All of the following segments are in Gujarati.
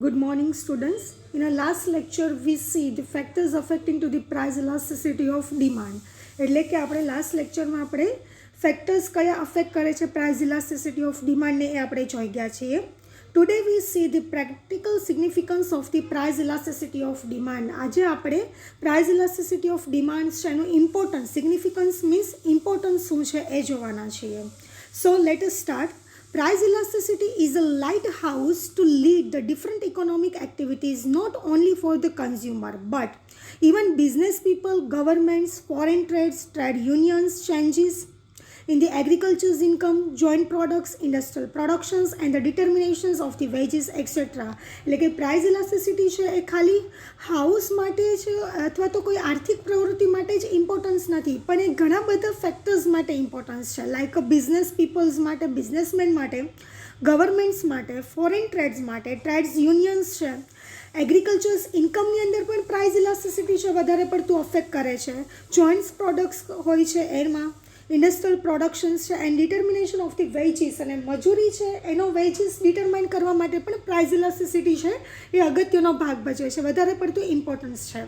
Good morning, students. In our last lecture, we see the factors affecting to the price elasticity of demand. એટલે કે આપણે લાસ્ટ લેક્ચરમાં આપણે ફેક્ટર્સ કયા અફેક્ટ કરે છે પ્રાઇસ ઇલાસ્ટિસિટી ઓફ ડિમાન્ડને એ આપણે જોઈ ગયા છીએ. Today we C the practical significance of the price elasticity of demand. આજે આપણે પ્રાઇસ ઇલાસ્ટિસિટી ઓફ ડિમાન્ડ છે એનું ઇમ્પોર્ટન્સ, સિગ્નિફિકન્સ મીન્સ ઇમ્પોર્ટન્સ શું છે એ જોવાના છીએ. So let us start. Price elasticity is a lighthouse to lead the different economic activities not only for the consumer but even business people, governments, foreign trade unions, changes in the agriculture's income, joint products, industrial productions and the determinations of the wages etc. એટલે કે પ્રાઇસ ઇલાસ્ટિસિટી છે એ ખાલી હાઉસ માટે છે અથવા તો કોઈ આર્થિક પ્રવૃત્તિ માટે જ ઇમ્પોર્ટન્સ નથી, પણ એ ઘણા બધા ફેક્ટર્સ માટે ઇમ્પોર્ટન્સ છે. લાઈક બિઝનેસ પીપલ્સ માટે, બિઝનેસમેન માટે, ગવર્મેન્ટ્સ માટે, ફોરેન ટ્રેડ્સ માટે, ટ્રેડ્સ યુનિયન્સ છે, એગ્રીકલ્ચર્સ ઇન્કમની અંદર પણ પ્રાઇસ ઇલાસ્ટિસિટી છે વધારે પડતું અફેક્ટ કરે છે. જોઈન્ટ્સ પ્રોડક્ટ્સ હોય છે એમાં, ઇન્ડસ્ટ્રીયલ પ્રોડક્શન્સ છે and determination of the veggies, અને મજૂરી છે એનો વેજીસ ડિટરમાઇન કરવા માટે પણ પ્રાઇસ ઇલાસ્ટિસિટી છે એ અગત્યનો ભાગ ભજવે છે, વધારે પડતું ઇમ્પોર્ટન્સ છે.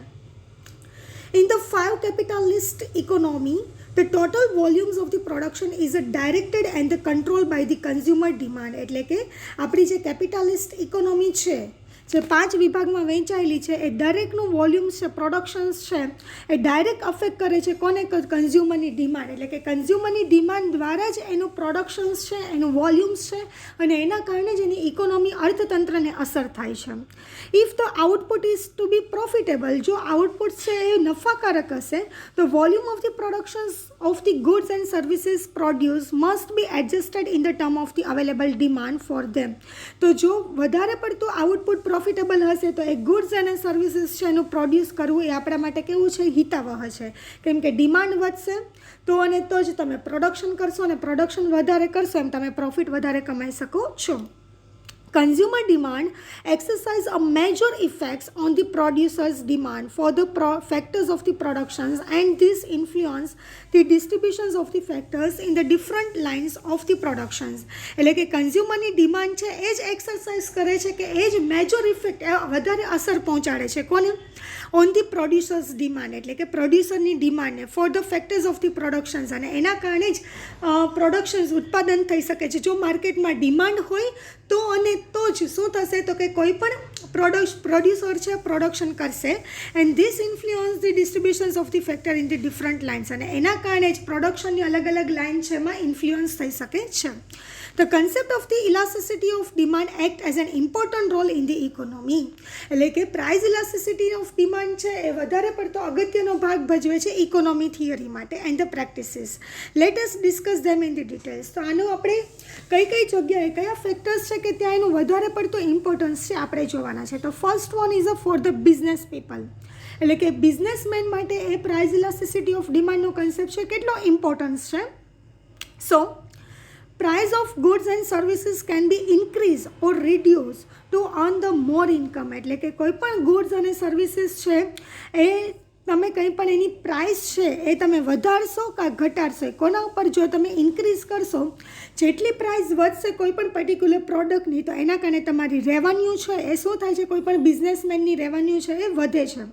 In the 5 capitalist economy, the total volumes of the production is directed and controlled by the consumer demand. એટલે કે આપણી જે કેપિટાલિસ્ટ ઇકોનોમી છે જે 5 વિભાગમાં વહેંચાયેલી છે એ દરેકનું વોલ્યુમ્સ છે, પ્રોડક્શન્સ છે એ ડાયરેક્ટ અફેક્ટ કરે છે કોને? કન્ઝ્યુમરની ડિમાન્ડ. એટલે કે કન્ઝ્યુમરની ડિમાન્ડ દ્વારા જ એનું પ્રોડક્શન્સ છે, એનું વોલ્યુમ્સ છે અને એના કારણે જ એની ઇકોનોમી, અર્થતંત્રને અસર થાય છે. If the output is to be profitable, જો આઉટપુટ છે એ નફાકારક હશે તો volume of the productions of the goods and services produced must be adjusted in the term of the available demand for them. તો જો વધારે પડતું આઉટપુટ પ્રોફિટેબલ હશે તો એ ગુડ્સ અને સર્વિસીસ છે એનું પ્રોડ્યુસ કરવું એ આપણા માટે કેવું છે? હિતાવહ છે. કેમ કે ડિમાન્ડ વધશે તો અને તો જ તમે પ્રોડક્શન કરશો અને પ્રોડક્શન વધારે કરશો એમ તમે પ્રોફિટ વધારે કમાઈ શકો છો. Consumer demand exercise a major effects on the producer's demand for the factors of the productions, and this influence the distributions of the factors in the different lines of the productions. એટલે કે કન્ઝ્યુમરની ડિમાન્ડ છે એ જ એક્સરસાઇઝ કરે છે કે એ જ મેજર ઇફેક્ટ વધારે અસર પહોંચાડે છે કોને? On the producers demand. એટલે કે પ્રોડ્યુસરની ડિમાન્ડને for the factors of the productions, અને એના કારણે જ પ્રોડક્શન્સ ઉત્પાદન થઈ શકે છે. જો માર્કેટમાં ડિમાન્ડ હોય તો અને તો જ શું થશે તો કે કોઈ પણ પ્રોડ્યુસર છે પ્રોડક્શન કરશે and this influence the distributions of the factor in the different lines, અને એના કારણે જ પ્રોડક્શનની અલગ અલગ લાઇન છે એમાં ઇન્ફ્લુઅન્સ થઈ શકે છે. The concept of the elasticity of demand act as an important role in the economy. એટલે કે પ્રાઇસ ઇલાસ્ટિસિટી ઓફ ડિમાન્ડ છે એ વધારે પડતો અગત્યનો ભાગ ભજવે છે ઇકોનોમી થિયરી માટે and the practices. Let us discuss them in the details. તો આનું આપણે કઈ જગ્યાએ કયા ફેક્ટર્સ છે કે ત્યાં એનું વધારે પડતો ઇમ્પોર્ટન્સ છે આપણે જોવાના છે. તો first one is for the business people. એટલે કે બિઝનેસમેન માટે એ પ્રાઇસ ઇલાસ્ટિસિટી ઓફ ડિમાન્ડનો કન્સેપ્ટ છે કેટલો ઇમ્પોર્ટન્સ છે. સો price of goods and services can be increased or reduced to earn the more income. એટલે કે કોઈ પણ ગુડ્સ અને સર્વિસીસ છે એ તમે કંઈ પણ એની પ્રાઇસ છે એ તમે વધારશો કે ઘટાડશો, કોના ઉપર? જો તમે ઇન્ક્રીઝ કરશો, જેટલી પ્રાઇસ વધશે કોઈ પણ પર્ટિક્યુલર પ્રોડક્ટની તો એના કારણે તમારી રેવન્યુ છે એ શું થાય છે? કોઈ પણ બિઝનેસમેનની રેવન્યુ છે એ વધે છે.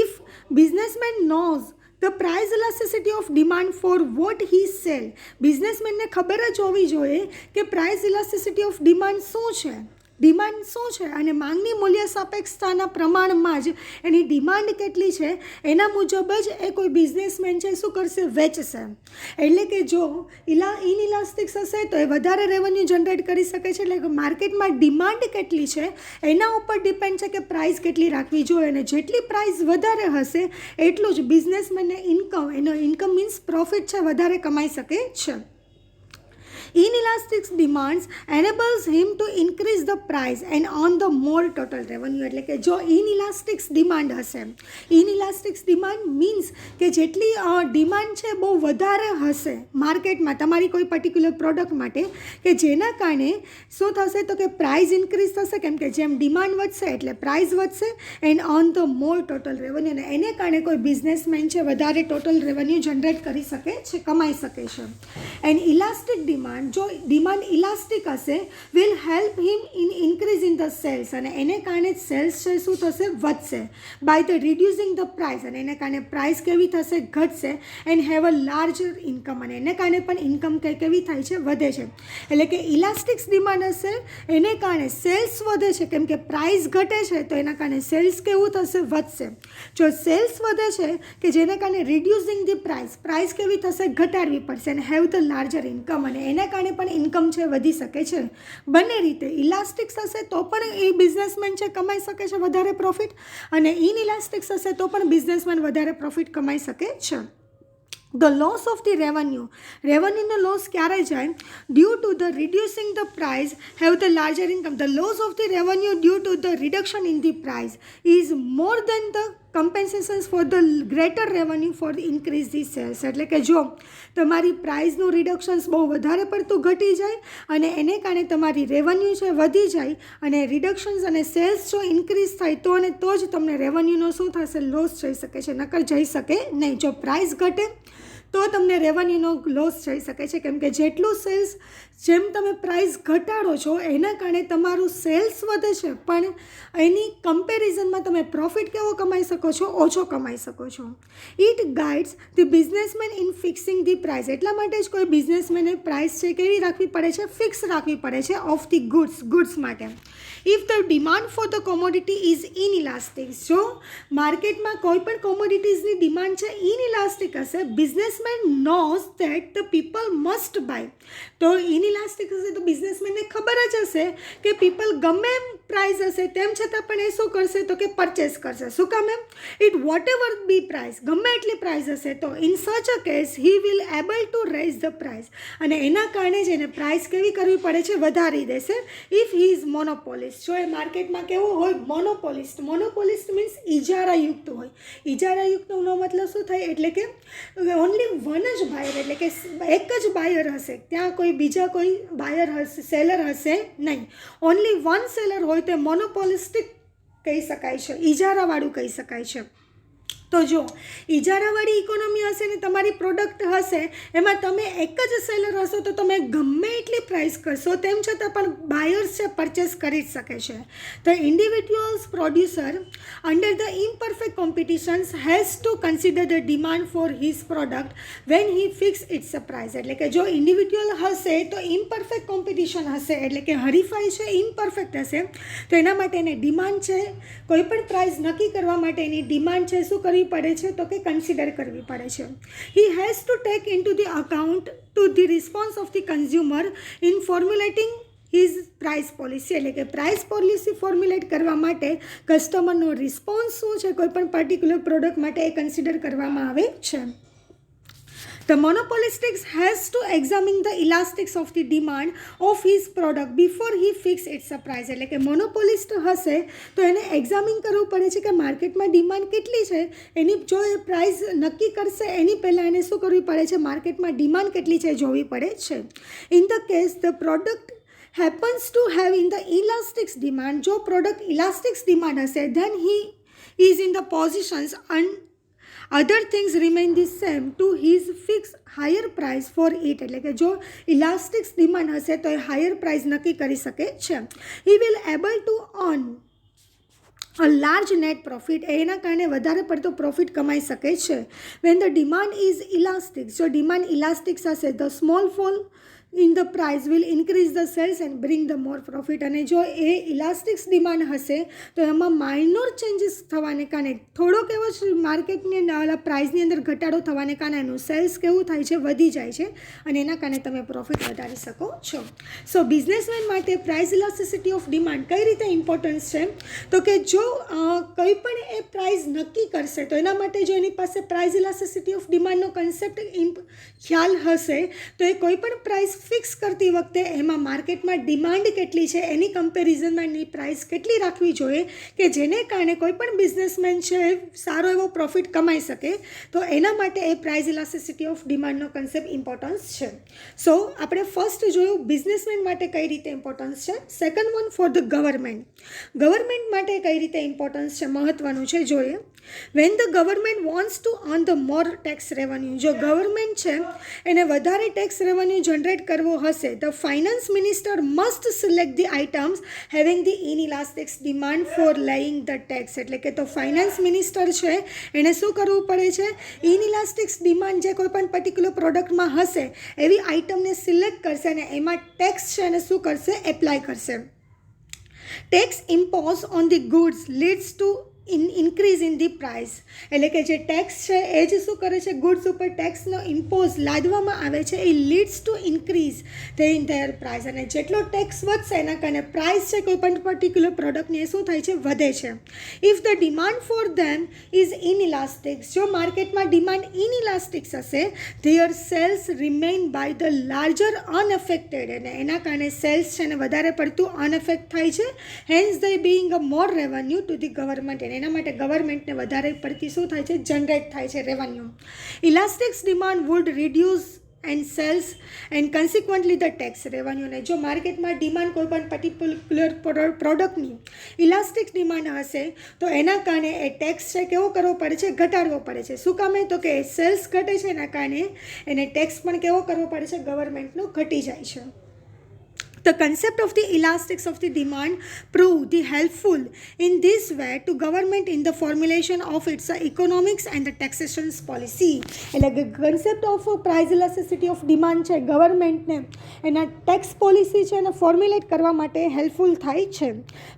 If businessman knows the price elasticity of demand for what he sell, બિઝનેસમેનને ખબર જ હોવી જોઈએ કે પ્રાઇસ ઇલાસ્ટિસિટી ઓફ ડિમાન્ડ શું છે, ડિમાન્ડ શું છે અને માંગની મૂલ્ય સાપેક્ષતાના પ્રમાણમાં જ એની ડિમાન્ડ કેટલી છે એના મુજબ જ એ કોઈ બિઝનેસમેન છે શું કરશે? વેચશે. એટલે કે જો ઇનઇલાસ્ટિક્સ હશે તો એ વધારે રેવન્યુ જનરેટ કરી શકે છે. એટલે કે માર્કેટમાં ડિમાન્ડ કેટલી છે એના ઉપર ડિપેન્ડ છે કે પ્રાઇસ કેટલી રાખવી જોઈએ, અને જેટલી પ્રાઇસ વધારે હશે એટલું જ બિઝનેસમેનને ઇન્કમ, એનો ઇન્કમ મીન્સ પ્રોફિટ છે વધારે કમાઈ શકે છે. Inelastic demands enables him to increase the price and earn the more total revenue. એટલે કે જો inelastic ડિમાન્ડ હશે, inelastic ડિમાન્ડ મીન્સ કે જેટલી ડિમાન્ડ છે બહુ વધારે હશે માર્કેટમાં તમારી કોઈ પર્ટિક્યુલર પ્રોડક્ટ માટે કે જેના કારણે શું થશે તો કે પ્રાઇસ ઇન્ક્રીઝ થશે. કેમ કે જેમ ડિમાન્ડ વધશે એટલે પ્રાઇસ વધશે and earn the more total revenue, અને એને કારણે કોઈ બિઝનેસમેન છે વધારે ટોટલ રેવન્યુ જનરેટ કરી શકે છે, કમાઈ શકે છે. એન્ડ ઇલાસ્ટિક ડિમાન્ડ ડિમાન્ડ, જો ડિમાન્ડ ઇલાસ્ટિક હશે will help him in increase in the sales, અને એને કારણે સેલ્સ છે શું થશે, વધશે. By the reducing the price, અને એને કારણે પ્રાઇસ કેવી થશે, ઘટશે. And have a larger income, અને એને કારણે પણ ઇન્કમ કેવી થાય છે, વધે છે. એટલે કે ઇલાસ્ટિક ડિમાન્ડ હશે એને કારણે સેલ્સ વધે છે, કેમ કે પ્રાઇસ ઘટે છે તો એના કારણે સેલ્સ કેવું થશે, વધશે. જો સેલ્સ વધે છે કે જેને કારણે રિડ્યુસિંગ ધી પ્રાઇસ કેવી થશે, ઘટાડવી પડશે. અને હેવ ધ લાર્જર ઇન્કમ, અને એના કારણે પણ ઇન્કમ છે વધી શકે છે. બંને રીતે ઇલાસ્ટિક્સ હશે તો પણ એ બિઝનેસમેન છે કમાઈ શકે છે વધારે પ્રોફિટ, અને ઇનઇલાસ્ટિક્સ હશે તો પણ બિઝનેસમેન વધારે પ્રોફિટ કમાઈ શકે છે. ધ લોસ ઓફ ધી રેવન્યુનો લોસ ક્યારે જાય, due to the reducing the price have the larger income. The loss of the revenue due to the reduction in the price is more than the compensations for the greater revenue for increase the sales. એટલે કે જો તમારી પ્રાઇસનું રિડક્શન્સ બહુ વધારે પડતું ઘટી જાય અને એને કારણે તમારી રેવન્યુ છે વધી જાય, અને રિડક્શન્સ અને સેલ્સ જો ઇન્ક્રીઝ થાય તો અને તો જ તમને રેવન્યુનો શું થશે, લોસ જઈ શકે છે, નકર જઈ શકે નહીં. જો પ્રાઇસ ઘટે તો તમને રેવન્યુનો લોસ જઈ શકે છે, કેમ કે જેટલું સેલ્સ, જેમ તમે પ્રાઇસ ઘટાડો છો એના કારણે તમારું સેલ્સ વધે છે, પણ એની કમ્પેરિઝનમાં તમે પ્રોફિટ કેવો કમાઈ શકો છો, ઓછો કમાઈ શકો છો. It guides the businessman in fixing the price. એટલા માટે જ કોઈ બિઝનેસમેને પ્રાઇસ છે કેવી રાખવી પડે છે, ફિક્સ રાખવી પડે છે ઓફ ધી ગુડ્સ માટે. If the demand for the commodity is inelastic, જો માર્કેટમાં કોઈ પણ કોમોડિટીઝની ડિમાન્ડ છે ઇનઇલાસ્ટિક હશે, businessman knows that the people must buy. તો ઇનઇલાસ્ટિક હશે તો બિઝનેસમેનને ખબર જ હશે કે પીપલ ગમે એમ પ્રાઇસ હશે તેમ છતાં પણ એ શું કરશે, તો કે પરચેસ કરશે. શું કામ એમ, it whatever be price, ગમે એટલી પ્રાઇસ હશે તો in such a case he will able to raise the price, અને એના કારણે જ એને પ્રાઇસ કેવી કરવી પડે છે, વધારી દેશે. ઇફ હી ઇઝ મોનોપોલિસ્ટ, જો એ માર્કેટમાં કેવું હોય, મોનોપોલિસ્ટ મીન્સ ઇજારાયુક્ત હોય. ઇજારાયુક્તનો મતલબ શું થાય, એટલે કે ઓનલી વન જ બાયર, એટલે કે એક જ બાયર હશે, ત્યાં કોઈ બીજા કોઈ બાયર હશે, સેલર હશે નહીં. ઓનલી વન સેલર હોય તે મોનોપોલિસ્ટિક કહી શકાય છે, ઇજારાવાળું કહી શકાય છે. તો જો ઇજારાવાળી ઇકોનોમી હશે ને તમારી પ્રોડક્ટ હશે એમાં તમે એક જ સેલર હશો તો તમે ગમે એટલી પ્રાઇસ કરશો તેમ છતાં પણ બાયર્સ છે પરચેસ કરી જ શકે છે. The individuals producer under the imperfect competitions has to consider the demand for his product when he fix its a price. એટલે કે જો ઇન્ડિવિજ્યુઅલ હશે તો ઇમ્પરફેક્ટ કોમ્પિટિશન હશે, એટલે કે હરીફાઈ છે ઇમ્પરફેક્ટ હશે, તો એના માટે એને ડિમાન્ડ છે કોઈ પણ પ્રાઇસ નક્કી કરવા માટે એની ડિમાન્ડ છે શું કરવી પડે છે, તો કે કન્સિડર કરવી પડે છે. He has to take in two the account to the response of the consumer in formulating his price policy. એટલે કે પ્રાઇસ પોલિસી ફોર્મ્યુલેટ કરવા માટે કસ્ટમરનો રિસ્પોન્સ શું છે કોઈ પણ પર્ટિક્યુલર પ્રોડક્ટ માટે એ કન્સિડર કરવામાં આવે છે. The monopolistic has to examine the elastics of the demand of his product before he fix its price. એટલે કે મોનોપોલિસ્ટ હશે તો એને એક્ઝામિન કરવું પડે છે કે માર્કેટમાં ડિમાન્ડ કેટલી છે, એની જો એ પ્રાઇસ નક્કી કરશે એની પહેલાં એને શું કરવી પડે છે, માર્કેટમાં ડિમાન્ડ કેટલી છે જોવી પડે છે. In the case the product happens to have in the elastics demand, જો પ્રોડક્ટ ઇલાસ્ટિક્સ ડિમાન્ડ હશે then he is in the positions and other things remain the same to his fixed higher price for it. એટલે કે જો ઇલાસ્ટિક્સ ડિમાન્ડ હશે તો એ હાયર પ્રાઇસ નક્કી કરી શકે છે. he will able to earn a large net profit, એના કારણે વધારે પડતો પ્રોફિટ કમાઈ શકે છે. when the demand is elastic, જો ડિમાન્ડ ઇલાસ્ટિક્સ હશે the small fall in the price will increase the sales and bring the more profit. અને જો એ ઇલાસ્ટિક્સ ડિમાન્ડ હશે તો એમાં માઇનોર ચેન્જીસ થવાને કારણે થોડોક એવો જ માર્કેટની પ્રાઇસની અંદર ઘટાડો થવાને કારણે એનું સેલ્સ કેવું થાય છે, વધી જાય છે, અને એના કારણે તમે પ્રોફિટ વધારી શકો છો. સો બિઝનેસમેન માટે પ્રાઇસ ઇલાસ્ટિસિટી ઓફ ડિમાન્ડ કઈ રીતે ઇમ્પોર્ટન્સ છે, તો કે જો કંઈ પણ એ પ્રાઇસ નક્કી કરશે તો એના માટે જો એની પાસે પ્રાઇસ ઇલાસ્ટિસિટી ઓફ ડિમાન્ડનો કન્સેપ્ટ ખ્યાલ હશે તો એ કોઈ પણ પ્રાઇસ ફિક્સ કરતી વખતે એમાં માર્કેટમાં ડિમાન્ડ કેટલી છે એની કમ્પેરિઝનમાં એની પ્રાઇસ કેટલી રાખવી જોઈએ કે જેને કારણે કોઈ પણ બિઝનેસમેન છે સારો એવો પ્રોફિટ કમાઈ શકે. તો એના માટે એ પ્રાઇસ ઇલાસ્ટિસિટી ઓફ ડિમાન્ડનો કન્સેપ્ટ ઇમ્પોર્ટન્સ છે. સો આપણે ફર્સ્ટ જોયું બિઝનેસમેન માટે કઈ રીતે ઇમ્પોર્ટન્સ છે. Second one for the government માટે કઈ રીતે ઇમ્પોર્ટન્સ છે, મહત્ત્વનું છે જોઈએ. When the government wants to earn the more tax revenue, જો ગવર્મેન્ટ છે એને વધારે ટેક્સ રેવન્યુ જનરેટ કરવો હશે, the finance minister must select the items having the inelastic demand for laying the tax. એટલે કે તો ફાઇનાન્સ મિનિસ્ટર છે એને શું કરવું પડે છે, ઇનઇલાસ્ટિક ડિમાન્ડ જે કોઈ પણ પર્ટિક્યુલર પ્રોડક્ટમાં હશે એવી આઇટમને સિલેક્ટ કરશે અને એમાં ટેક્સ છે એને શું કરશે, એપ્લાય કરશે. Tax impose on the goods leads to increase in the price. એટલે કે જે ટેક્સ છે એ જ શું કરે છે, ગુડ્સ ઉપર ટેક્સનો ઇમ્પોઝ લાદવામાં આવે છે, એ leads to increase in their price. અને જેટલો ટેક્સ વધશે એના કારણે પ્રાઇસ છે કોઈ પણ પર્ટિક્યુલર પ્રોડક્ટની એ શું થાય છે, વધે છે. If the demand for them is inelastic, જો માર્કેટમાં ડિમાન્ડ ઇનઇલાસ્ટિક હશે, their sales remain by the larger unaffected. અને એના કારણે સેલ્સ છે ને વધારે પડતું અનઅફેક્ટ થાય છે. Hence they bring a more revenue to the government. એના માટે ગવર્મેન્ટને વધારે પડતી શું થાય છે, જનરેટ થાય છે revenue. Elastic demand would reduce and sales and consequently the tax revenue. અને જો માર્કેટમાં ડિમાન્ડ કોઈ પણ પર્ટિક્યુલર પ્રોડક્ટની ઇલાસ્ટિક ડિમાન્ડ હશે તો એના કારણે એ ટેક્સ છે કેવો કરવો પડે છે, ઘટાડવો પડે છે. શું કામે, તો કે સેલ્સ ઘટે છે એના કારણે એને ટેક્સ પણ કેવો કરવો પડે છે, ગવર્મેન્ટનો ઘટી જાય છે. The concept of the elastics of the demand proved the helpful in this way to government in the formulation of its economics and the taxation policy. એટલે કે concept of price elasticity of demand છે ગવર્મેન્ટને એના ટેક્સ પોલિસી છે એને ફોર્મ્યુલેટ કરવા માટે હેલ્પફુલ થાય છે.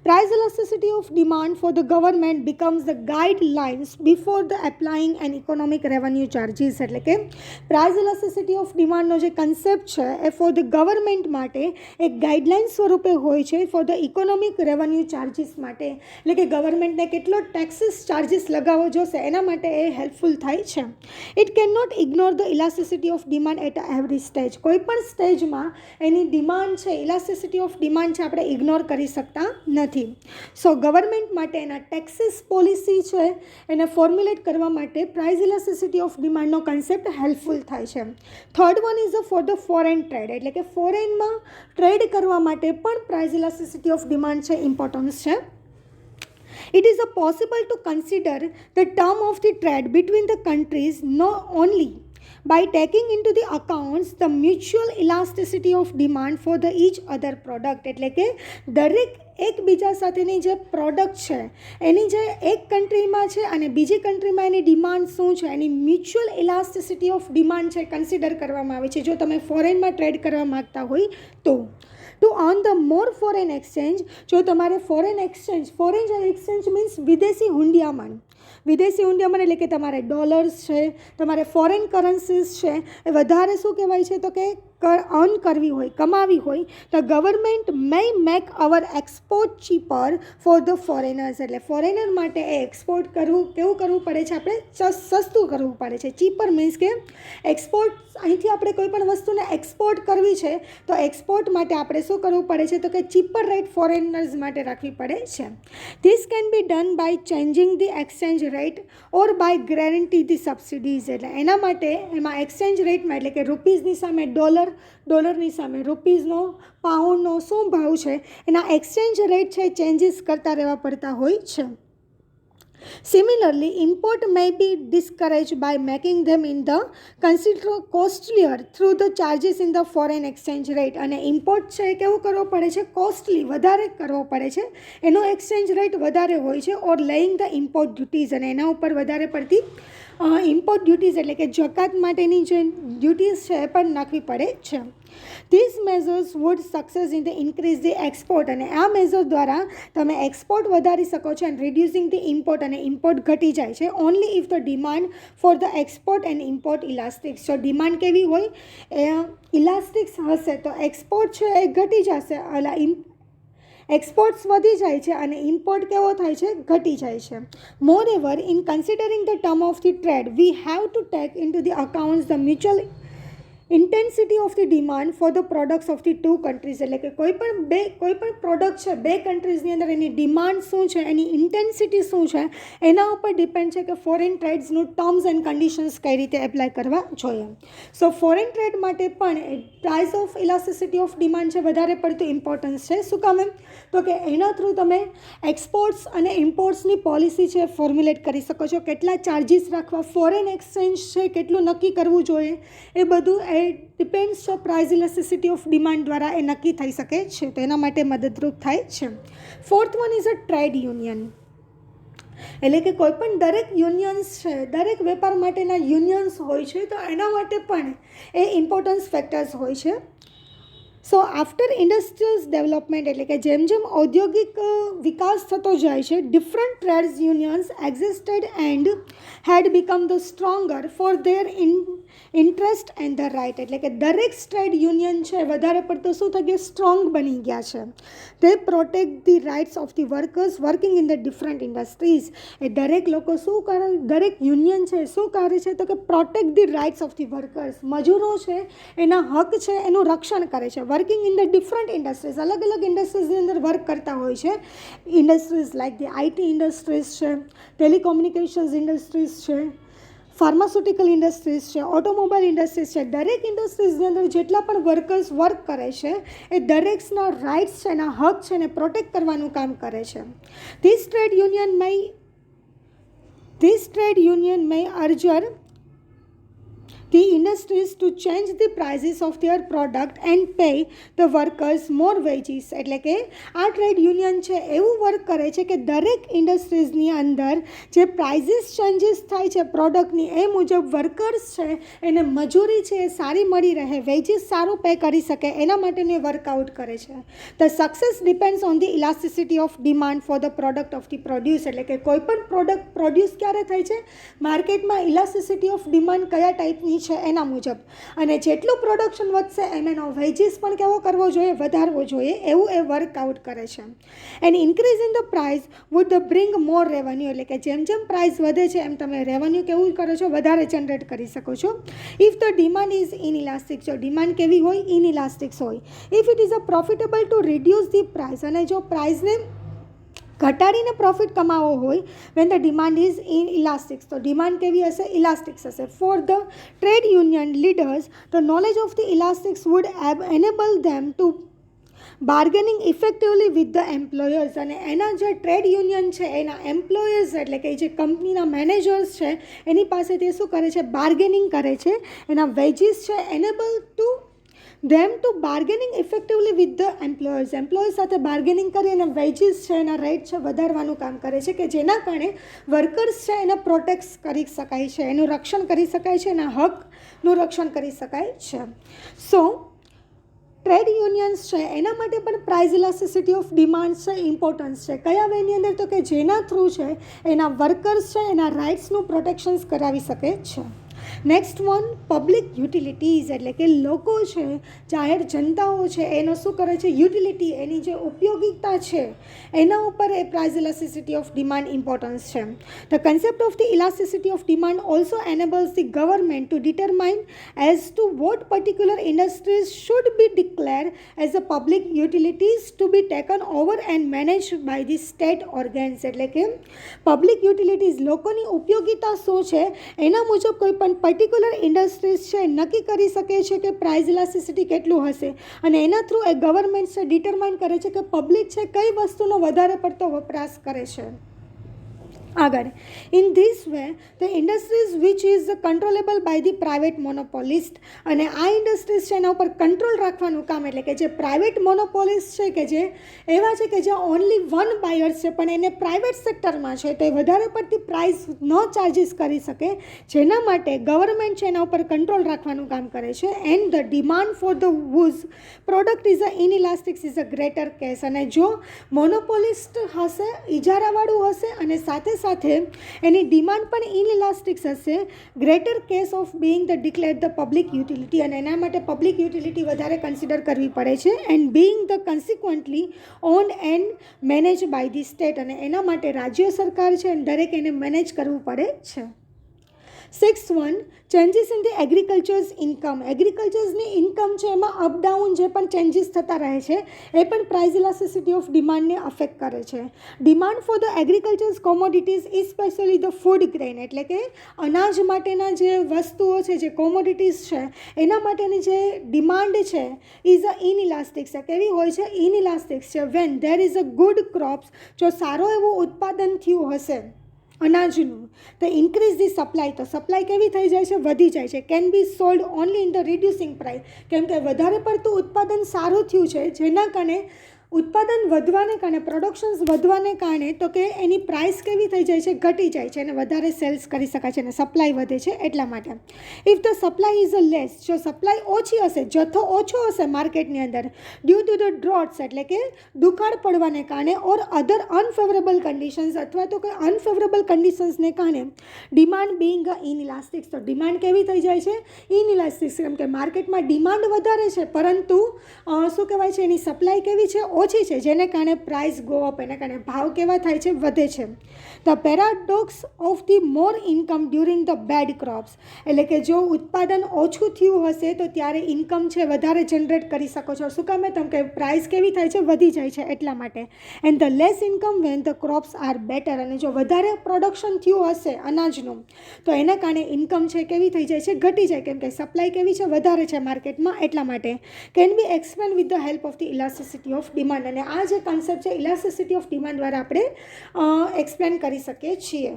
Price elasticity of demand for the government becomes the guidelines before the applying an economic revenue charges. એટલે કે price elasticity of demand નો જે કન્સેપ્ટ છે એ ફોર ધ ગવર્મેન્ટ માટે એક ગાઈડલાઇન સ્વરૂપે હોય છે for the economic revenue charges માટે. એટલે કે ગવર્મેન્ટને કેટલો ટેક્સીસ ચાર્જીસ લગાવવો જોશે એના માટે એ હેલ્પફુલ થાય છે. It can not ignore the elasticity of demand at every stage. કોઈ પણ સ્ટેજમાં એની ડિમાન્ડ છે, ઇલાસ્ટિસિટી ઓફ ડિમાન્ડ છે, આપણે ઇગ્નોર કરી શકતા નથી. સો ગવર્મેન્ટ માટે એના ટેક્સીસ પોલિસી છે એને ફોર્મ્યુલેટ કરવા માટે પ્રાઇસ ઇલાસ્ટિસિટી ઓફ ડિમાન્ડનો કન્સેપ્ટ હેલ્પફુલ થાય છે. Third one is for the foreign trade. એટલે કે ફોરેનમાં ટ્રેડ કરવા માટે પણ પ્રાઇસ ઇલાસ્ટિસિટી ઓફ ડિમાન્ડ છે ઇમ્પોર્ટન્સ છે. It is possible to consider the term of the trade between the countries not only by taking into the accounts the mutual elasticity of demand for the each other product. એટલે કે દરેક એકબીજા સાથેની જે પ્રોડક્ટ છે એની જે એક કન્ટ્રીમાં છે અને બીજી કન્ટ્રીમાં એની ડિમાન્ડ શું છે, એની મ્યુચ્યુઅલ ઇલાસ્ટિસિટી ઓફ ડિમાન્ડ છે કન્સિડર કરવામાં આવે છે જો તમે ફોરેનમાં ટ્રેડ કરવા માગતા હોય તો. Two earn the more foreign exchange, જો તમારે ફોરેન એક્સચેન્જ મીન્સ વિદેશી હુંડિયામણ. વિદેશી હુંડિયામણ એટલે કે તમારે ડોલર્સ છે, તમારે ફોરેન કરન્સીસ છે, એ વધારે શું કહેવાય છે તો કે અર્ન કરવી હોય, કમાવી હોય તો government May make hour export cheaper for the foreigners. એટલે ફોરેનર માટે એ એક્સપોર્ટ કરવું કેવું કરવું પડે છે, આપણે સસ્તું કરવું પડે છે. ચીપર મીન્સ કે એક્સપોર્ટ, અહીંથી આપણે કોઈ પણ વસ્તુને એક્સપોર્ટ કરવી છે તો એક્સપોર્ટ માટે આપણે શું કરવું પડે છે તો કે ચીપર રેટ ફોરેનર્સ માટે રાખવી પડે છે. This can be done by changing the exchange rate or by guarantee the subsidies. એટલે એના માટે એમાં એક્સચેન્જ રેટમાં એટલે કે રૂપીઝની સામે ડોલરની સામે રૂપીઝનો, પાઉન્ડનો શું ભાવ છે એના એક્સચેન્જ રેટ છે ચેન્જીસ કરતા રહેવા પડતા હોય છે. Similarly, import may be discouraged by making them in the considerable costlier through the charges in the foreign exchange rate. અને ઇમ્પોર્ટ છે કેવું કરવો પડે છે, કોસ્ટલી વધારે કરવો પડે છે, એનો એક્સચેન્જ રેટ વધારે હોય છે. ઓર લેઇંગ ધ ઇમ્પોર્ટ ડ્યુટીઝ, અને એના ઉપર વધારે પડતી ઇમ્પોર્ટ ડ્યુટીઝ એટલે કે જકાત માટેની જે ડ્યુટીઝ છે એ પણ નાખવી પડે છે. These measures would success in the increase the export. અને આ મેઝર દ્વારા તમે એક્સપોર્ટ વધારી શકો છો અને રિડ્યુસિંગ ધી ઇમ્પોર્ટ, અને ઇમ્પોર્ટ ઘટી જાય છે. Only if the demand for the export and import elastics. જો ડિમાન્ડ કેવી હોય, ઇલાસ્ટિક્સ હશે તો એક્સપોર્ટ છે એ ઘટી જશે, એક્સપોર્ટ્સ વધી જાય છે અને ઇમ્પોર્ટ કેવો થાય છે, ઘટી જાય છે. More ever, in considering the term of the trade we have to take in two the accounts the mutual intensity of the demand for the products of the two countries, એટલે કે કોઈ પણ પ્રોડક્ટ છે બે કન્ટ્રીઝની અંદર એની ડિમાન્ડ શું છે, એની ઇન્ટેન્સિટી શું છે, એના ઉપર ડિપેન્ડ છે કે ફોરેન ટ્રેડ્સનું ટર્મ્સ એન્ડ કન્ડિશન્સ કઈ રીતે એપ્લાય કરવા જોઈએ. સો ફોરેન ટ્રેડ માટે પણ price of elasticity of demand છે વધારે પડતું ઇમ્પોર્ટન્સ છે. શું કામ? તો કે એના થ્રુ તમે એક્સપોર્ટ્સ અને ઇમ્પોર્ટ્સની પોલિસી છે ફોર્મ્યુલેટ કરી શકો છો. કેટલા ચાર્જિસ રાખવા, ફોરેન એક્સચેન્જ છે કેટલું નક્કી કરવું જોઈએ, એ બધું એ ડિપેન્ડ્સ છે પ્રાઇસ ઇલાસ્ટિસિટી ઓફ ડિમાન્ડ દ્વારા એ નક્કી થઈ શકે છે. તો એના માટે મદદરૂપ થાય છે. Fourth one is a trade union, એટલે કે કોઈ પણ દરેક યુનિયન્સ છે, દરેક વેપાર માટેના યુનિયન્સ હોય છે, તો એના માટે પણ એ ઇમ્પોર્ટન્સ ફેક્ટર્સ હોય છે. સો આફ્ટર ઇન્ડસ્ટ્રીયલ ડેવલપમેન્ટ, એટલે કે જેમ જેમ ઔદ્યોગિક વિકાસ થતો જાય છે, different trades unions existed and had become the stronger for their interest and the right, એટલે કે દરેક ટ્રેડ યુનિયન છે વધારે પડતો શું થઈ ગયા, સ્ટ્રોંગ બની ગયા છે. તે protect the rights of the workers working in the different industries. એ દરેક લોકો શું કરે, દરેક યુનિયન છે શું કરે છે, તો કે protect the rights of the workers, મજૂરો છે એના હક છે એનું રક્ષણ કરે છે. Working in the different industries, અલગ અલગ ઇન્ડસ્ટ્રીઝની અંદર વર્ક કરતા હોય છે. Industries like the IT industries છે, ટેલિકોમ્યુનિકેશન્સ ઇન્ડસ્ટ્રીઝ છે, ફાર્માસ્યુટિકલ ઇન્ડસ્ટ્રીઝ છે, ઓટોમોબાઈલ ઇન્ડસ્ટ્રીઝ છે. દરેક ઇન્ડસ્ટ્રીઝની અંદર જેટલા પણ વર્કર્સ વર્ક કરે છે એ દરેકના રાઇટ્સ છે, એના હક છે એને પ્રોટેક્ટ કરવાનું કામ કરે છે. This trade union may urge the industries to change the prices of their product and pay the workers more wages. એટલે કે આ ટ્રેડ યુનિયન છે એવું વર્ક કરે છે કે દરેક ઇન્ડસ્ટ્રીઝની અંદર જે પ્રાઇઝીસ ચેન્જીસ થાય છે પ્રોડક્ટની, એ મુજબ વર્કર્સ છે એને મજૂરી છે એ સારી મળી રહે, વેજીસ સારું પે કરી શકે, એના માટેનું એ વર્કઆઉટ કરે છે. The success depends on the elasticity of demand for the product of the produce, એટલે કે કોઈ પણ પ્રોડક્ટ પ્રોડ્યુસ ક્યારે થાય છે, માર્કેટમાં ઇલાસ્ટિસિટી ઓફ ડિમાન્ડ કયા ટાઈપની છે એના મુજબ, અને જેટલું પ્રોડક્શન વધશે એમ એનો વેજીસ પણ કેવો કરવો જોઈએ, વધારવો જોઈએ, એવું એ વર્કઆઉટ કરે છે. And increase in the price would bring more revenue, એટલે કે જેમ જેમ પ્રાઇસ વધે છે એમ તમે રેવન્યુ કેવું કરો છો, વધારે જનરેટ કરી શકો છો. If the demand is inelastic, જો ડિમાન્ડ કેવી હોય, ઇનઇલાસ્ટિક હોય. If it is a profitable to reduce the price, અને જો પ્રાઇસને ઘટાડીને પ્રોફિટ કમાવો હોય, when the demand is elastic, તો ડિમાન્ડ કેવી હશે, ઇલાસ્ટિક હશે. For the trade union leaders the knowledge of the elastics would enable them to bargaining effectively with the employers, અને એના જે ટ્રેડ યુનિયન છે એના એમ્પ્લોયર્સ એટલે કે જે કંપનીના મેનેજર્સ છે એની પાસે તે શું કરે છે, બાર્ગેનિંગ કરે છે, એના વેજીસ છે enable to them to bargaining effectively with the employers સાથે બાર્ગેનિંગ કરી અને વેજીસ છે એના રેટ છે વધારવાનું કામ કરે છે, કે જેના કારણે વર્કર્સ છે એને પ્રોટેક્ટ કરી શકાય છે, એનું રક્ષણ કરી શકાય છે, એના હકનું રક્ષણ કરી શકાય છે. સો ટ્રેડ યુનિયન્સ છે એના માટે પણ પ્રાઇસ ઇલાસ્ટિસિટી ઓફ ડિમાન્ડ છે ઇમ્પોર્ટન્સ છે. કયા વેની અંદર, તો કે જેના થ્રુ છે એના વર્કર્સ છે એના રાઇટ્સનું પ્રોટેક્શન્સ કરાવી શકે છે. નેક્સ્ટ વન, પબ્લિક યુટિલિટીઝ, એટલે કે લોકો છે, જાહેર જનતાઓ છે, એનો શું કરે છે, યુટિલિટી, એની જે ઉપયોગિતા છે એના ઉપર એ price elasticity of demand importance છે. The concept of the elasticity of demand also enables the government to determine as to what particular industries should be declare as a public utilities to be taken over and managed by the state organs, એટલે કે પબ્લિક યુટિલિટીઝ, લોકોની ઉપયોગિતા શું છે એના મુજબ કોઈ પણ પર્ટિક્યુલર ઇન્ડસ્ટ્રીઝ છે નક્કી કરી શકે છે કે પ્રાઇસ ઇલાસ્ટિસિટી કેટલું હશે, અને એના થ્રુ એ ગવર્મેન્ટ છે ડિટરમાઇન કરે છે કે પબ્લિક છે કઈ વસ્તુનો વધારે પડતો વપરાશ કરે છે. આગળ, in this way the industries which is controllable by the private monopolist, અને આ ઇન્ડસ્ટ્રીઝ છે એના ઉપર કંટ્રોલ રાખવાનું કામ, એટલે કે જે પ્રાઇવેટ મોનોપોલિસ્ટ છે કે જે એવા છે કે જ્યાં ઓનલી વન બાયર્સ છે પણ એને પ્રાઇવેટ સેક્ટરમાં છે તો એ વધારે પડતી પ્રાઇસ ન ચાર્જીસ કરી શકે, જેના માટે ગવર્મેન્ટ છે એના ઉપર કંટ્રોલ રાખવાનું કામ કરે છે. And the demand for the whose product is a inelastics is a greater case, અને જો મોનોપોલિસ્ટ હશે, ઇજારાવાળું હશે, અને સાથે સાથે એની ડિમાન્ડ પણ ઇનઇલાસ્ટિક્સ હશે, greater case of being the declared the public utility, અને એના માટે પબ્લિક યુટિલિટી વધારે કન્સિડર કરવી પડે છે. And being the consequently owned and manage by the state, અને એના માટે રાજ્ય સરકાર છે દરેક એને મેનેજ કરવું પડે છે. Six one, changes in the agriculturals income. એગ્રીકલ્ચર્સની ઇન્કમ છે એમાં અપડાઉન જે પણ ચેન્જીસ થતા રહે છે એ પણ પ્રાઇસ ઇલાસ્ટિસિટી ઓફ ડિમાન્ડને અફેક્ટ કરે છે. Demand for the agriculturals commodities specially the food grain, એટલે કે અનાજ માટેના જે વસ્તુઓ છે, જે કોમોડિટીઝ છે, એના માટેની જે ડિમાન્ડ છે ઇઝ અ ઇનઇલાસ્ટિક છે. કેવી હોય છે? ઇનઇલાસ્ટિક છે. When there is a good crops, જો સારો એવું ઉત્પાદન થયું હશે અનાજનું, તો ઇન્ક્રીઝ ધી સપ્લાય, તો સપ્લાય કેવી થઈ જાય છે? વધી જાય છે. Can be sold only in the reducing price, કેમ કે વધારે પડતું ઉત્પાદન સારું થયું છે, જેના કારણે ઉત્પાદન વધવાને કારણે, પ્રોડક્શન્સ વધવાને કારણે તો કે એની પ્રાઇસ કેવી થઈ જાય છે? ઘટી જાય છે અને વધારે સેલ્સ કરી શકાય છે અને સપ્લાય વધે છે એટલા માટે. If the supply is a less, જો સપ્લાય ઓછી હશે, જથ્થો ઓછો હશે માર્કેટની અંદર, ડ્યુ ટુ ધ ડ્રોટ્સ, એટલે કે દુકાળ પડવાને કારણે, ઓર અધર અનફેવરેબલ કન્ડિશન્સ, અથવા તો કોઈ અનફેવરેબલ કન્ડિશન્સને કારણે, ડિમાન્ડ બિંગ અ ઇનઇલાસ્ટિક, તો ડિમાન્ડ કેવી થઈ જાય છે? ઇનઇલાસ્ટિક. કેમ કે માર્કેટમાં ડિમાન્ડ વધારે છે પરંતુ શું કહેવાય છે, એની સપ્લાય કેવી છે? ઓછી છે, જેને કારણે પ્રાઇસ ગો અપ, એના કારણે ભાવ કેવા થાય છે? વધે છે. The paradox of the more income during the bad crops, એટલે કે જો ઉત્પાદન ઓછું થયું હશે તો ત્યારે ઇન્કમ છે વધારે જનરેટ કરી શકો છો. શું કામે? કેમ કે પ્રાઇસ કેવી થાય છે? વધી જાય છે એટલા માટે. And the less income when the crops are better, અને જો વધારે પ્રોડક્શન થયું હશે અનાજનું તો એના કારણે ઇન્કમ છે કેવી થઈ જાય છે? ઘટી જાય, કેમ કે સપ્લાય કેવી છે? વધારે છે માર્કેટમાં એટલા માટે. Can be explain with the help of the elasticity of demand, અને આ જે કોન્સેપ્ટ છે ઇલાસ્ટિસિટી ઓફ ડિમાન્ડ દ્વારા આપણે એક્સપ્લેન કરી શકીએ છીએ.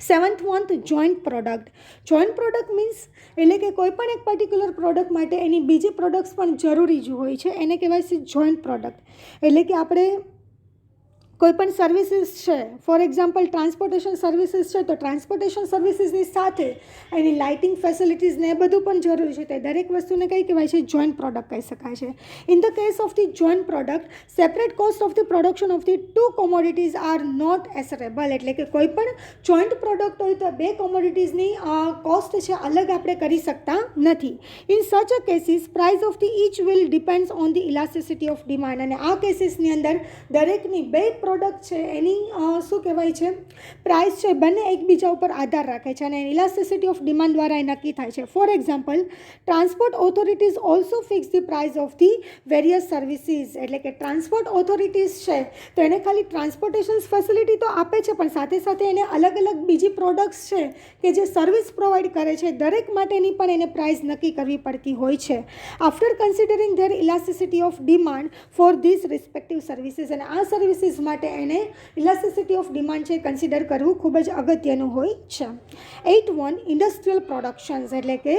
Seventh one, joint product. Joint product means એટલે કે કોઈ પણ એક પર્ટિક્યુલર પ્રોડક્ટ માટે એની બીજી પ્રોડક્ટ્સ પણ જરૂરી જ હોય છે, એને કહેવાય છે જોઈન્ટ પ્રોડક્ટ. એટલે કે આપણે કોઈ પણ સર્વિસીસ છે, ફોર એક્ઝામ્પલ ટ્રાન્સપોર્ટેશન સર્વિસીસ છે, તો ટ્રાન્સપોર્ટેશન સર્વિસીસની સાથે એની લાઇટિંગ ફેસિલિટીઝ ને એ બધું પણ જરૂરી છે. તે દરેક વસ્તુને કઈ કહેવાય છે? જોઈન્ટ પ્રોડક્ટ કહી શકાય છે. In the case of the joint product, separate cost of the production of the two commodities are not ascertainable, એટલે કે કોઈ પણ જોઈન્ટ પ્રોડક્ટ હોય તો બે કોમોડિટીઝની કોસ્ટ છે અલગ આપણે કરી શકતા નથી. In such a cases price of the each will depends on the elasticity of demand, અને આ કેસીસની અંદર દરેકની બે પ્રોડક્ટ છે એની શું કહેવાય છે? પ્રાઇસ છે બંને એકબીજા ઉપર આધાર રાખે છે અને ઇલાસ્ટિસિટી ઓફ ડિમાન્ડ દ્વારા એ નક્કી થાય છે. For example, transport authorities also fix the price of the various services, એટલે કે ટ્રાન્સપોર્ટ ઓથોરિટીઝ છે તો એને ખાલી ટ્રાન્સપોર્ટેશન ફેસિલિટી તો આપે છે, પણ સાથે સાથે એને અલગ અલગ બીજી પ્રોડક્ટ્સ છે કે જે સર્વિસ પ્રોવાઈડ કરે છે, દરેક માટેની પણ એને પ્રાઇસ નક્કી કરવી પડતી હોય છે. After considering there elasticity of demand for this respective services, અને આ સર્વિસીસ માટે એને ઇલાસ્ટિસિટી ઓફ ડિમાન્ડ છે કન્સિડર કરવું ખૂબ જ અગત્યનું હોય છે. 8.1 ઇન્ડસ્ટ્રીયલ પ્રોડક્શન્સ, એટલે કે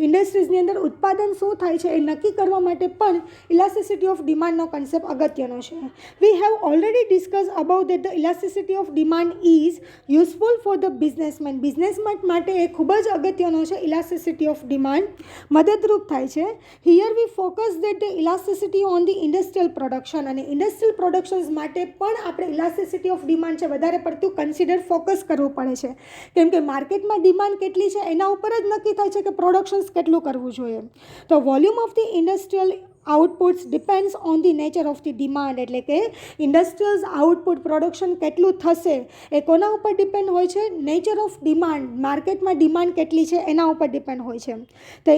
ઇન્ડસ્ટ્રીઝની અંદર ઉત્પાદન શું થાય છે એ નક્કી કરવા માટે પણ ઇલાસ્ટિસિટી ઓફ ડિમાન્ડનો કન્સેપ્ટ અગત્યનો છે. We have already discuss about that the elasticity of demand is useful for the businessman. Businessman માટે એ ખૂબ જ અગત્યનો છે. ઇલાસ્ટિસિટી ઓફ ડિમાન્ડ મદદરૂપ થાય છે. Here we focus that the elasticity on the industrial production, અને ઇન્ડસ્ટ્રીયલ પ્રોડક્શન્સ માટે પણ આપણે ઇલાસ્ટિસિટી ઓફ ડિમાન્ડ છે વધારે પડતું કન્સિડર ફોકસ કરવું પડે છે, કેમ કે માર્કેટમાં ડિમાન્ડ કેટલી છે એના ઉપર જ નક્કી થાય છે કે પ્રોડક્શન્સ કેટલું કરવું જોઈએ. તો volume of the industrial outputs depends on the nature of the demand, એટલે કે ઇન્ડસ્ટ્રીયલ આઉટપુટ પ્રોડક્શન કેટલું થશે એ કોના ઉપર ડિપેન્ડ હોય છે? નેચર ઓફ ડિમાન્ડ, માર્કેટમાં ડિમાન્ડ કેટલી છે એના ઉપર ડિપેન્ડ હોય છે. તો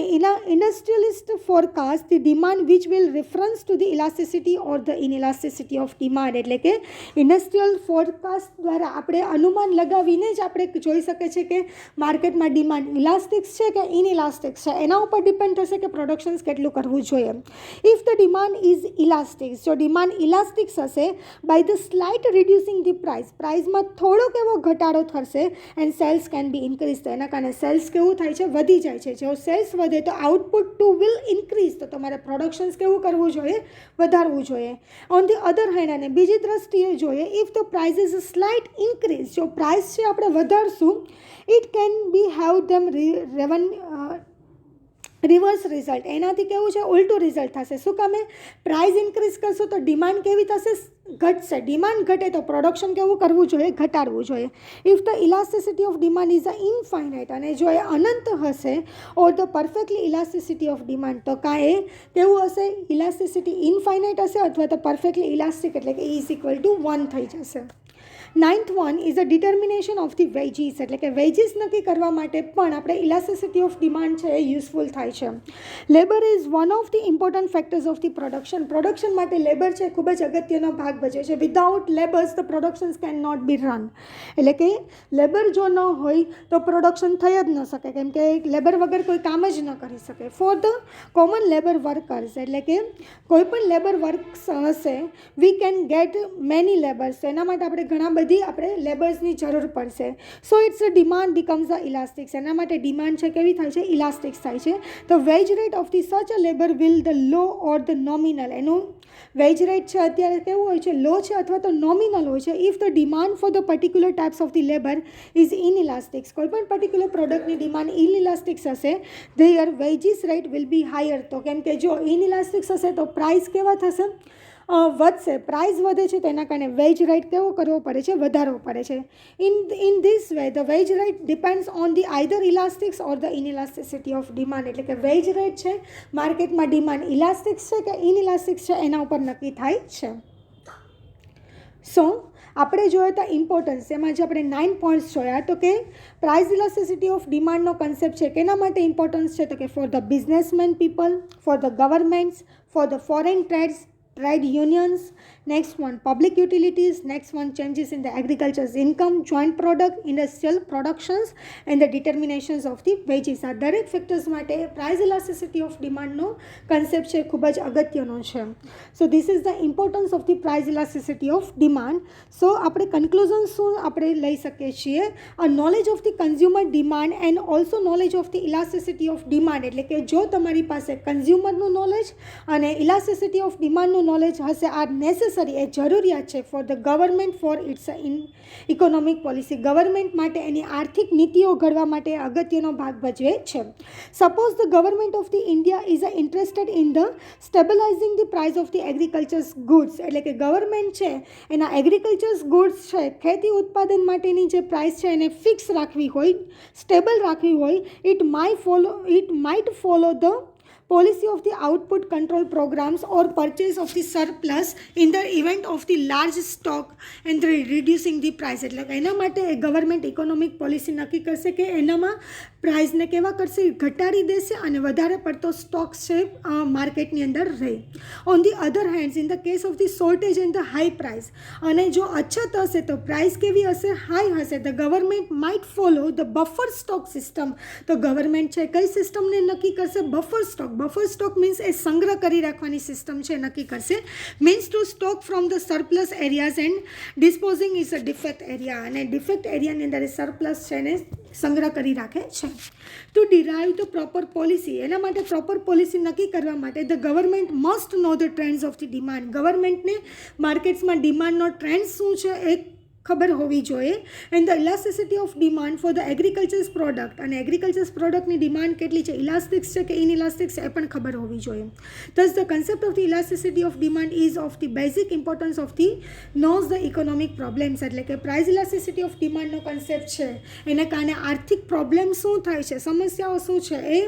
industrialist forecast the demand which will reference to the elasticity or the inelasticity of demand, એટલે કે ઇન્ડસ્ટ્રીયલ ફોરકાસ્ટ દ્વારા આપણે અનુમાન લગાવીને જ આપણે જોઈ શકીએ છીએ કે માર્કેટમાં ડિમાન્ડ ઇલાસ્ટિક છે કે ઇનઇલાસ્ટિક છે, એના ઉપર ડિપેન્ડ થશે કે પ્રોડક્શન્સ કેટલું કરવું જોઈએ. If the demand is elastic, જો ડિમાન્ડ ઇલાસ્ટિક હશે by the slight reducing the price, પ્રાઇસમાં થોડોક એવો ઘટાડો થશે, and sales can be increase, તો એના કારણે સેલ્સ કેવું થાય છે? વધી જાય છે. જો સેલ્સ વધે તો આઉટપુટ ટુ વિલ ઇન્ક્રીઝ, તો તમારે પ્રોડક્શન્સ કેવું કરવું જોઈએ? વધારવું જોઈએ. ઓન ધી અધર હેન્ડ, અને બીજી દ્રષ્ટિએ જોઈએ, if the price is slight increase, જો પ્રાઇસ છે આપણે વધારશું, it can be have them reverse result, એનાથી કેવું છે? ઉલટું રિઝલ્ટ થશે. શું કામે? પ્રાઇસ ઇન્ક્રીઝ કરશું તો ડિમાન્ડ કેવી થશે? ઘટશે. ડિમાન્ડ ઘટે તો પ્રોડક્શન કેવું કરવું જોઈએ? ઘટાડવું જોઈએ. If the elasticity of demand is a infinite, અને જો એ અનંત હશે, or the perfectly elasticity of demand, તો કાં એ કેવું હશે? ઇલાસ્ટિસિટી ઇનફાઇનાઇટ હશે અથવા તો પરફેક્ટલી ઇલાસ્ટિક, એટલે કે ઇઝ ઇક્વલ ટુ 1 થઈ જશે. Ninth one is a determination of the veggies, એટલે કે વેજીસ નક્કી કરવા માટે પણ આપણે ઇલાસ્ટિસિટી ઓફ ડિમાન્ડ છે એ યુઝફુલ થાય છે. Labour is one of the important factors of the production માટે લેબર છે ખૂબ જ અગત્યનો ભાગ ભજવે છે. Without labours the productions can not be run, એટલે કે લેબર જો ન હોય તો પ્રોડક્શન થઈ જ ન શકે, કેમ કે લેબર વગર કોઈ કામ જ ન કરી શકે. For the common labour workers, એટલે કે કોઈ પણ લેબર વર્ક્સ હશે, we can get many labours, એના માટે આપણે ઘણા બધી આપણે લેબર્સની જરૂર પડશે. So it's a demand becomes a elastics, એના માટે ડિમાન્ડ છે કેવી થાય છે, ઇલાસ્ટિક્સ થાય છે. The wage rate of the such a labour will the low or the nominal, એનું વેજ રેટ છે અત્યારે કેવું હોય છે, લો છે અથવા તો નોમિનલ હોય છે. If the demand for the particular types of the labour is inelastics, કોઈ પણ પર્ટિક્યુલર પ્રોડક્ટની ડિમાન્ડ ઇનઇલાસ્ટિક્સ હશે, their wages rate will be higher. તો કેમ કે જો ઇનઇલાસ્ટિક્સ હશે તો પ્રાઇસ કેવા થશે, વધશે. પ્રાઇસ વધે છે તો એના કારણે વેજ રેટ કેવો કરવો પડે છે, વધારવો પડે છે. In this way the wage rate depends on the either elastics or the inelasticity of demand, એટલે કે વેજ રેટ છે માર્કેટમાં ડિમાન્ડ ઇલાસ્ટિક્સ છે કે ઇનઇલાસ્ટિક્સ છે એના ઉપર નક્કી થાય છે. સો આપણે જોયા હતા ઇમ્પોર્ટન્સ, એમાં જે આપણે 9 પોઈન્ટ્સ જોયા, તો કે પ્રાઇસ ઇલાસ્ટિસિટી ઓફ ડિમાન્ડનો કન્સેપ્ટ છે કેના માટે ઇમ્પોર્ટન્સ છે, તો કે for the businessman people, for the governments, four the foreign trade unions. Next one, public utilities. Next one, changes in the agriculture's income, joint product, industrial productions and the determinations of the wages. આ દરેક ફેક્ટર્સ માટે પ્રાઇસ ઇલાસ્ટિસિટી ઓફ ડિમાન્ડનો કન્સેપ્ટ છે ખૂબ જ અગત્યનો છે. So this is the importance of the price elasticity of demand. So આપણે કન્ક્લુઝન શું આપણે લઈ શકીએ છીએ, a knowledge of the consumer demand and also knowledge of the elasticity of demand, એટલે કે જો તમારી પાસે કન્ઝ્યુમરનું નોલેજ અને ઇલાસ્ટિસિટી ઓફ ડિમાન્ડનું નોલેજ હશે, આ નેસેસરી, એ જરૂરિયાત છે for the government for it's economic policy, government માટે એની આર્થિક નીતિઓ ઘડવા માટે અગત્યનો ભાગ ભજવે છે. Suppose the government of the India is interested in the stabilizing the price of the agriculturals goods, એટલે કે ગવર્મેન્ટ છે એના એગ્રીકલ્ચર્સ ગુડ્સ છે, ખેતી ઉત્પાદન માટેની જે પ્રાઇસ છે એને ફિક્સ રાખવી હોય, સ્ટેબલ રાખવી હોય, it might follow the policy of the output control programs or purchase of the surplus in the event of the large stock and the reducing the price. એટલે એના માટે ગવર્મેન્ટ ઇકોનોમિક પોલિસી નક્કી કરશે કે એનામાં પ્રાઇસને કેવા કરશે, ઘટાડી દેશે અને વધારે પડતો સ્ટોક છે માર્કેટની અંદર રહે. On the other hands in the case of the shortage and the high price, અને જો અછત હશે તો પ્રાઇસ કેવી હશે, હાઈ હશે, the government might follow the buffer stock system. તો ગવર્મેન્ટ છે કઈ સિસ્ટમને નક્કી કરશે, buffer stock. Buffer stock means એ સંગ્રહ કરી રાખવાની સિસ્ટમ છે નક્કી કરશે. Means to stock from the surplus areas and disposing is a defect area, અને ડિફેક્ટ એરિયાની અંદર એ સરપ્લસ છે એને સંગ્રહ કરી રાખે છે. To derive the proper policy, એના માટે પ્રોપર પોલિસી નક્કી કરવા માટે the government must know the trends of the demand, ગવર્મેન્ટને માર્કેટ્સમાં ડિમાન્ડનો ટ્રેન્ડ શું છે એ ખબર હોવી જોઈએ. And the elasticity of demand for the agriculturals product, અને એગ્રીકલ્ચર્સ પ્રોડક્ટની ડિમાન્ડ કેટલી છે, ઇલાસ્ટિક્સ છે કે ઇનઇલાસ્ટિક્સ, એ પણ ખબર હોવી જોઈએ. Thus the concept of the elasticity of demand is of the basic importance of the knows the economic problems, એટલે કે પ્રાઇસ ઇલાસ્ટિસિટી ઓફ ડિમાન્ડનો કન્સેપ્ટ છે એના કારણે આર્થિક પ્રોબ્લેમ શું થાય છે, સમસ્યાઓ શું છે એ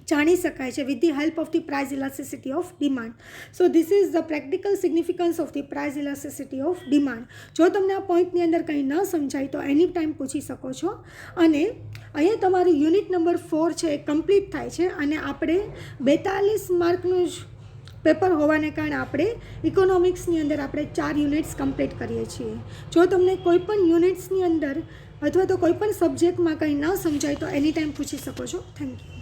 જાણી શકાય છે with the help of the price elasticity of demand. So this is the practical significance of the price elasticity of demand. જો તમને આ પોઈન્ટની અંદર કંઈ ન સમજાય તો એની ટાઈમ પૂછી શકો છો. અને અહીંયા તમારું યુનિટ નંબર 4 છે એ કમ્પ્લીટ થાય છે, અને આપણે 42 માર્કનું જ પેપર હોવાને કારણે આપણે ઇકોનોમિક્સની અંદર આપણે 4 યુનિટ્સ કમ્પ્લીટ કરીએ છીએ. જો તમને કોઈ પણ યુનિટ્સની અંદર અથવા તો કોઈ પણ સબ્જેક્ટમાં કંઈ ન સમજાય તો એની ટાઈમ પૂછી શકો છો. Thank you.